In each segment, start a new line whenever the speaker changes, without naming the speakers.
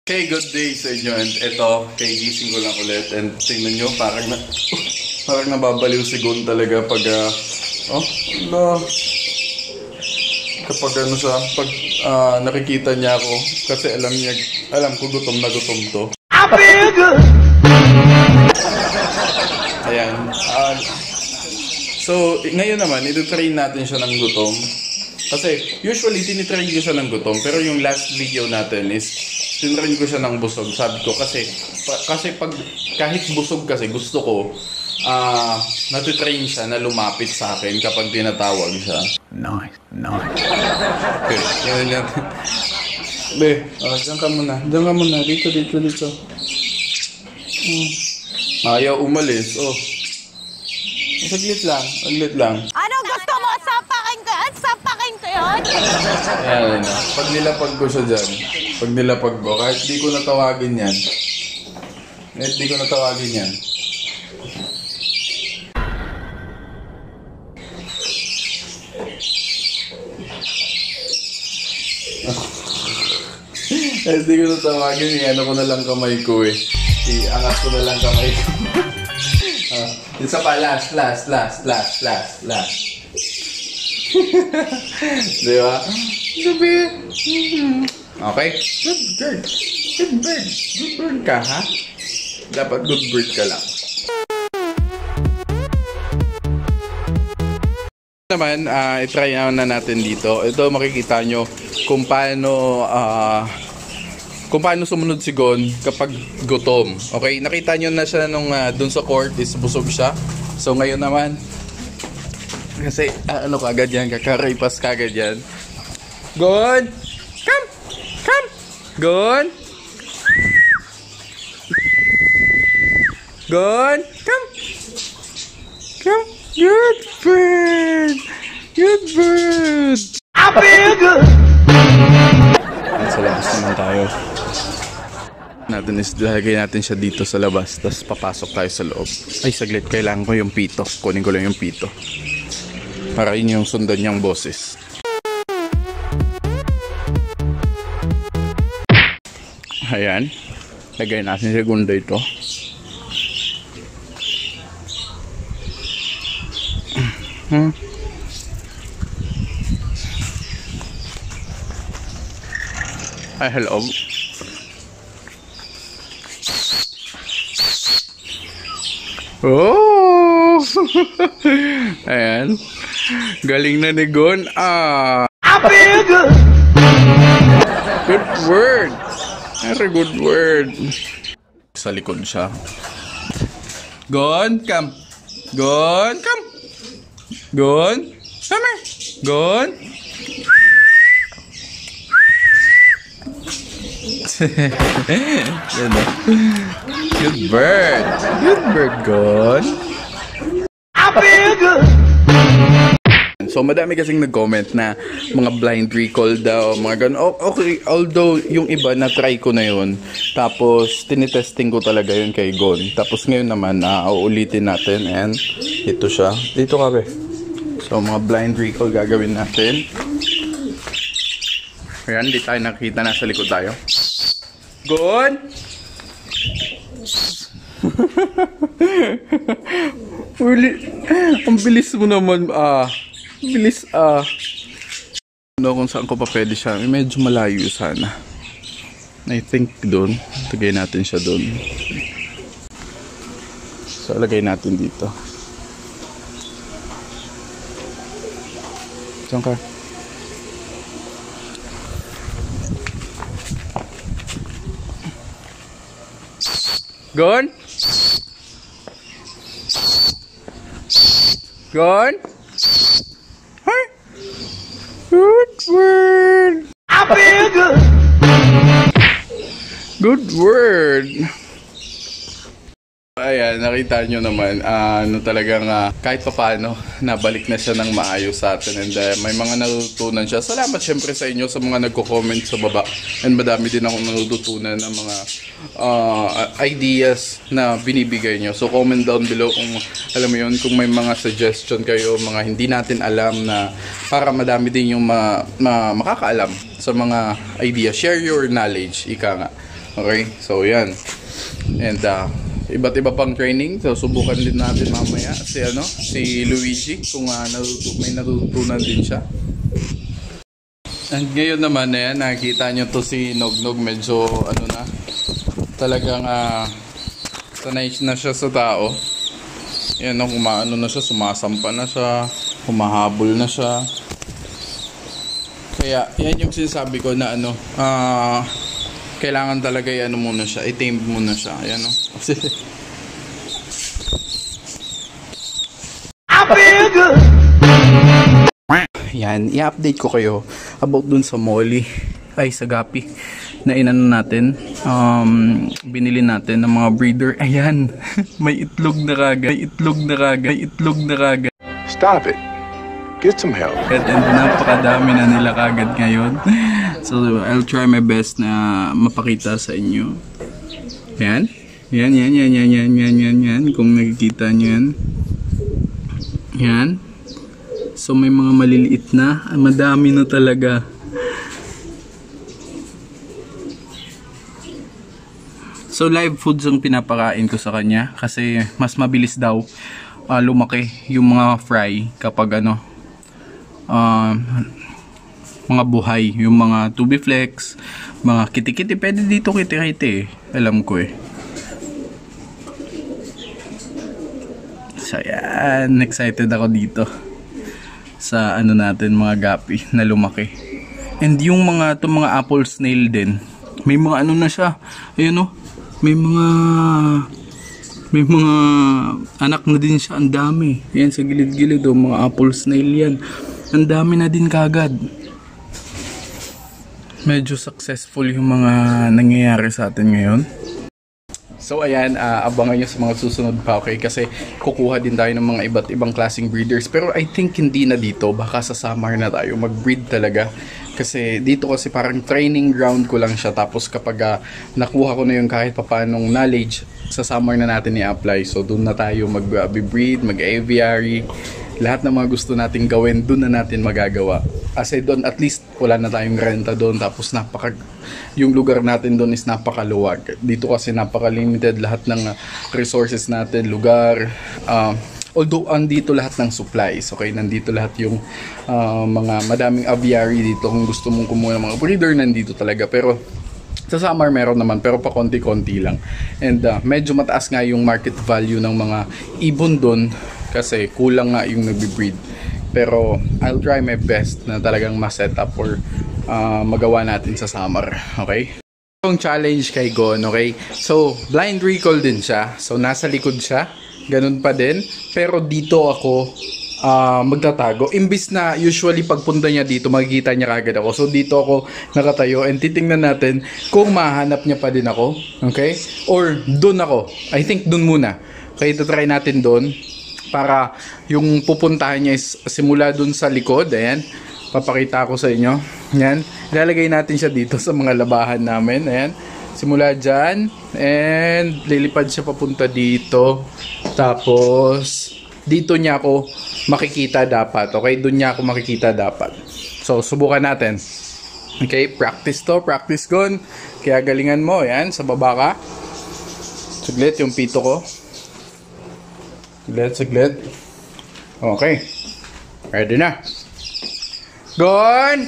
Okay, good day sa inyo. And ito, gising ko lang ulit. And tingnan nyo, parang nababaliw si Gon talaga pag, kapag pag nakikita niya ako. Kasi alam ko gutom na gutom to. Ayan. So, ngayon naman, ito-train natin siya ng gutom. Kasi, usually, tinitrain ko siya ng gutom. Pero yung last video natin is, tinrain ko siya ng busog. Sabi ko, kasi pag, kahit busog kasi, gusto ko, natitrain siya na lumapit sa akin kapag tinatawag siya. Nice. Okay, yan. Be, dyan ka muna. Dito. Ayaw umalis, Saglit lang.
Ano gusto mo? Sapakin ko yun?
Ayan, pag nilapag ko siya dyan, kahit di ko natawagin yan. Ano ko na lang kamay ko iangat ko na lang kamay ko. Isa pa, last. Diba? Okay? Good bird ka, ha? Dapat good bird ka lang. Naman, i-try na natin dito. Ito makikita nyo kung paano sumunod si Gon kapag gutom. Okay, nakita nyo na siya nung dun sa court is busog siya. So ngayon naman, kasi kagad yan, kakaripas kagad yan. Gon! Come! Gon! Gon! Come! Good bird! Sa labas naman tayo. Lagay natin siya dito sa labas, tapos papasok tayo sa loob. Ay, saglit, kailangan ko yung pito. Kunin ko lang yung pito para yun yung sundan niyang boses. Ayan, lagay natin sa segundo ito. Ay, hello. Oh! Ayan. Galing na ni Gon. Good word. Very good word. Sa likod siya. Gon, come. Gon, come. Gon, come here. Gon. Good bird. Gon. So madami kasing nag-comment na mga blind recall daw, mga ganun. Okay, although yung iba na try ko na yun, tapos tinitesting ko talaga yun kay Gon. Tapos ngayon naman, uulitin natin, and ito siya. Dito ka, be. So mga blind recall gagawin natin. Ayan, di tayo nakita, nasa likod tayo. Gon! Ang bilis mo naman, kung saan ko pa pwede siya. Medyo malayo sana. I think doon. Lagay natin siya doon. So, lagay natin dito. Saan ka? Gon? Gon? Hi. Good word. Good word. Ayan, nakita nyo naman, talagang kahit pa paano, nabalik na siya ng maayos sa atin, and may mga natutunan siya. Salamat syempre sa inyo sa mga nagko-comment sa baba, and madami din akong natutunan ng mga ideas na binibigay nyo. So comment down below kung alam mo yun, kung may mga suggestion kayo, mga hindi natin alam, na para madami din yung makakaalam sa mga ideas. Share your knowledge, ika nga. Okay, so yan. And iba't iba pang training. So subukan din natin mamaya si Luigi kung may natutunan din siya. And ngayon naman nakikita nyo to si Nognog, medyo talagang sanay na siya sa tao. Yan kumaano na siya, sumasampa na siya, humahabol na siya. Kaya yan yung sinasabi ko na kailangan talaga muna siya, i-tame muna siya. Ayan I feel good. Yan, i-update ko kayo about dun sa Molly, sa Gapi na natin. Binili natin ng mga breeder. Ayan, may itlog na kagad.
Stop it. Get some help.
And napakadami na nila kagad ngayon. So I'll try my best na mapakita sa inyo. Yan. Yan. Kung nakikita nyo yan. Yan. So may mga maliliit na. Madami na talaga. So live foods ang pinapakain ko sa kanya. Kasi mas mabilis daw lumaki yung mga fry kapag mga buhay, yung mga tubiflex, mga kiti-kiti, pwede dito kiti-kiti alam ko So yan, excited ako dito sa natin mga Gapi na lumaki. And yung mga apple snail din, may mga na siya, ayun may mga anak na din siya, ang dami. Yan sa gilid-gilid mga apple snail yan. Ang dami na din kagad. Medyo successful yung mga nangyayari sa atin ngayon. So ayan, abangan nyo sa mga susunod pa, okay? Kasi kukuha din tayo ng mga iba't ibang klaseng breeders. Pero I think hindi na dito, baka sa summer na tayo mag-breed talaga. Kasi dito kasi parang training ground ko lang siya. Tapos kapag nakuha ko na yung kahit papanong knowledge, sa summer na natin i-apply. So doon na tayo mag-breed, mag-aviary. Lahat ng mga gusto nating gawin, doon na natin magagawa. Kasi doon at least wala na tayong renta doon. Tapos yung lugar natin doon is napakaluwag. Dito kasi napaka-limited lahat ng resources natin, lugar. Although andito lahat ng supplies, okay? Nandito lahat yung mga madaming aviary dito. Kung gusto mong kumuha ng mga breeder, nandito talaga. Pero sa summer meron naman, pero pa konti-konti lang. And medyo mataas nga yung market value ng mga ibon doon kasi kulang nga yung nagbe-breed. Pero I'll try my best na talagang ma-set up or magawa natin sa summer, okay? Yung challenge kay Gon, okay? So, blind recall din siya. So, nasa likod siya. Ganun pa din. Pero dito ako magtatago. Imbis na usually pagpunta niya dito, makikita niya kagad ako. So, dito ako nakatayo and titingnan natin kung mahanap niya pa din ako. Okay? Or dun ako. I think dun muna. Okay, try natin dun. Para yung pupuntahan niya is simula dun sa likod. Ayan. Papakita ko sa inyo. Ayan. Ilalagay natin siya dito sa mga labahan namin. Ayan. Simula dyan. And lilipad siya papunta dito. Tapos dito niya ako makikita dapat. Okay? Doon niya ako makikita dapat. So, subukan natin. Okay? Practice to. Practice Gon. Kaya galingan mo. Ayan. Sa baba ka. Saglit yung pito ko. Saglit. Okay. Ready na. Gon!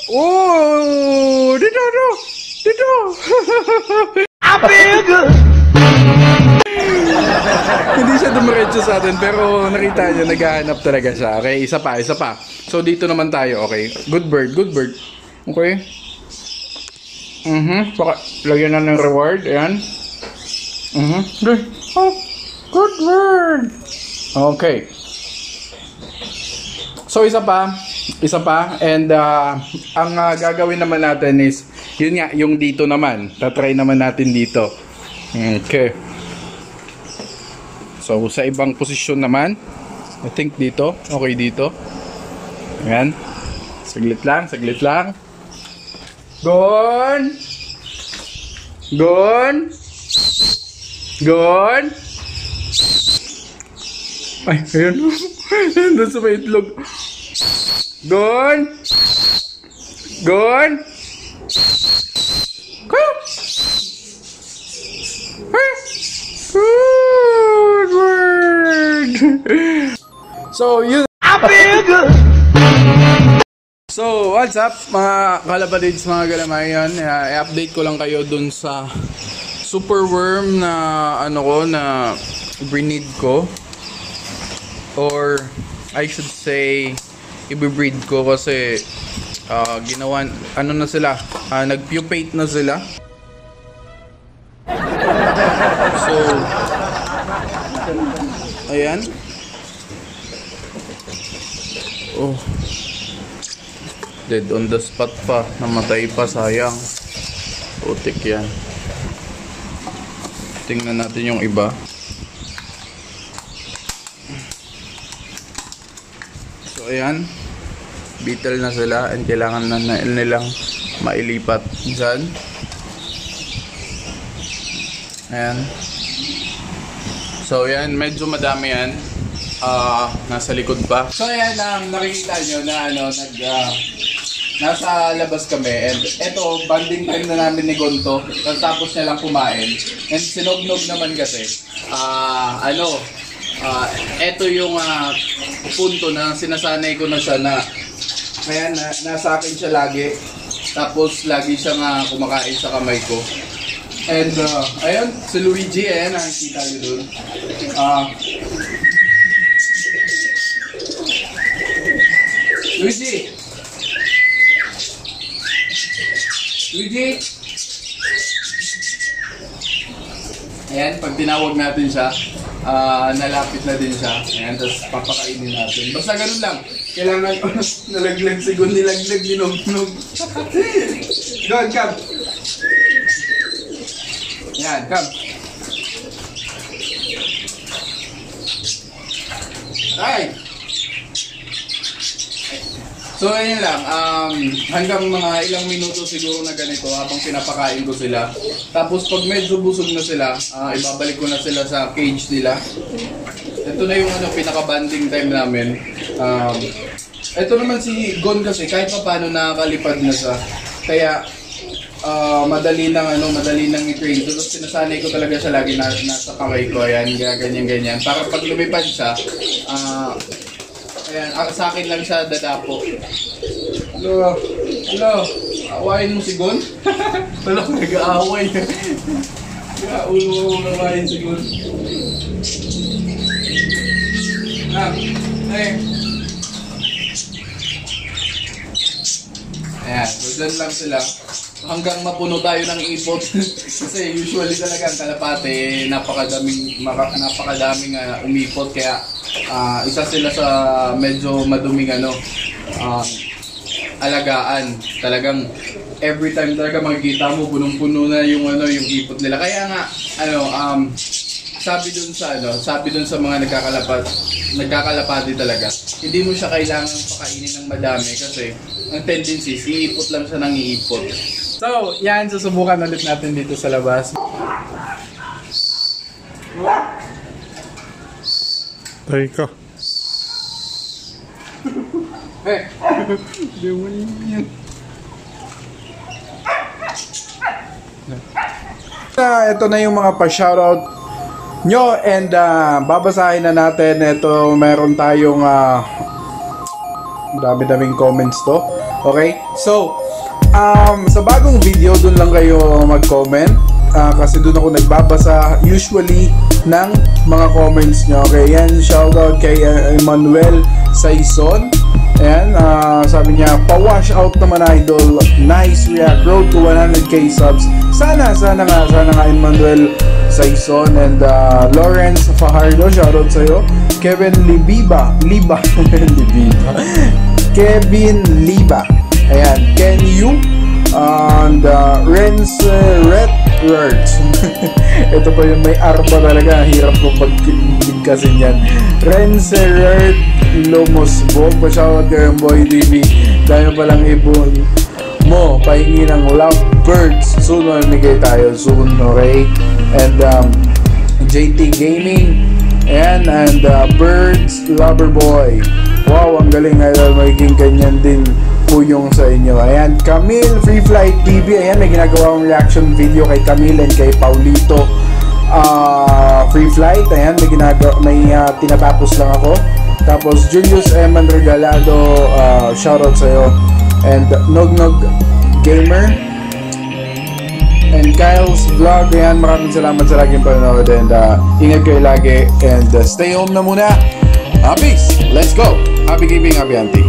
Oh! Dito! I feel good! Hindi siya dumiretso sa atin, pero nakita niyo, naghahanap talaga siya. Okay, isa pa. So, dito naman tayo, okay? Good bird. Okay? Lagyan na ng reward. Ayan. Good. Oh, good bird. Okay. So, isa pa. And, ang gagawin naman natin is, yun nga, yung dito naman. Tatry naman natin dito. Okay. So, sa ibang posisyon naman, I think dito. Okay, dito. Ayan. Saglit lang. Gon! Ay, ayun. Doon sa may itlog. Gon! Gon! Good word! So, yun. So, what's up mga kalapatids, mga galamayan? I-update ko lang kayo dun sa superworm na na breed ko. Or, I should say, i-breed ko kasi ginawan, na sila, nag-pupate na sila. So, ayan. Oh. Dead on the spot pa. Namatay pa, sayang. Putik yan. Tingnan natin yung iba. So, ayan. Beetle na sila and kailangan na nilang mailipat dyan. Ayan. So, ayan. Medyo madami yan. Nasa likod pa. So, ayan ang nakikita nyo na nasa labas kami. And eto, banding time na namin ni Gonto. Tapos niya lang kumain. And sinognog naman kasi. Eto yung punto na sinasanay ko na siya na kaya nasa akin siya lagi. Tapos lagi siyang kumakain sa kamay ko. And ayun, si Luigi, nakikita nyo dun. Luigi! Luigi! Ayan, pag tinawag natin siya, nalapit na din siya. Ayan, tapos papakainin natin. Basta ganun lang. Kailangan nalaglag sigon, nilaglag, ninog-nog. Go on, come. Ayan, come. Alright. So, ayun lang. Hanggang mga ilang minuto siguro na ganito habang pinapakain ko sila. Tapos, pag medyo busog na sila, ibabalik ko na sila sa cage nila. Ito na yung pinaka-banding time namin. Ito naman si Gon kasi kahit pa paano nakakalipad na siya. Kaya, madali nang i-train. Tapos, sinasanay ko talaga siya lagi nasa kamay ko. Ayan, ganyan-ganyan. Para pag lumipad siya, ayan, sa akin lang siya dadapo. Hello, awayin mo si Gon? Wala kong nag-aaway. Kaya ulo mo awayin si Gon. Ayan, so dyan lang sila. Hanggang mapuno tayo ng ipot. Kasi usually talaga ang kalapate, napakadaming umipot. Kaya isa sila sa medyo maduming alagaan. Talagang every time talaga makikita mo punong-puno na yung ipot nila. Kaya nga sabi dun sa mga nagkakalapati talaga, hindi mo siya kailangan pakainin ng madami kasi ang tendency, iipot lang siya ng iipot. So, yan, susubukan ulit natin dito sa labas.
Tay ka.
Demonyo. Ito na yung mga pa-shoutout nyo and babasahin na natin. Ito, meron tayong dami-daming comments to. Okay? So, sa bagong video, dun lang kayo mag-comment. Kasi dun ako nagbabasa usually ng mga comments nyo. Okay, yan, shoutout kay Emmanuel Saison. Ayan, sabi niya, pa-wash out naman idol. Nice react, road to 100k subs. Sana nga Emmanuel Saison and Lawrence Fajardo, shoutout sa'yo. Kevin Liba. Kevin Liba. Ayan, Ken Yu. And Renz Redwords. Ito pa yung may arpa talaga. Hirap ko pagkigkasin yan. Renz Red Lomosbo. Pa-shoutout kay Boy TV. Dahil palang ibon mo. Pahingi ng lovebirds. Soon mamigay tayo. Soon, okay? And JT Gaming. And Birds Lover Boy. Wow, ang galing idol. Magiging ganyan din po yung sa inyo. Ayan, Camille Free Flight TV. Ayan, may ginagawa akong reaction video kay Camille and kay Paulito Free Flight. Ayan, may tinatapos lang ako. Tapos Julius Eman Regalado, shoutout sa'yo. And Nognog Gamer and Kyle's Vlog. Ayan, maraming salamat sa laging panonood. And ingat kayo lagi. And stay home na muna. Peace! Let's go! Happy keeping, happy hunting.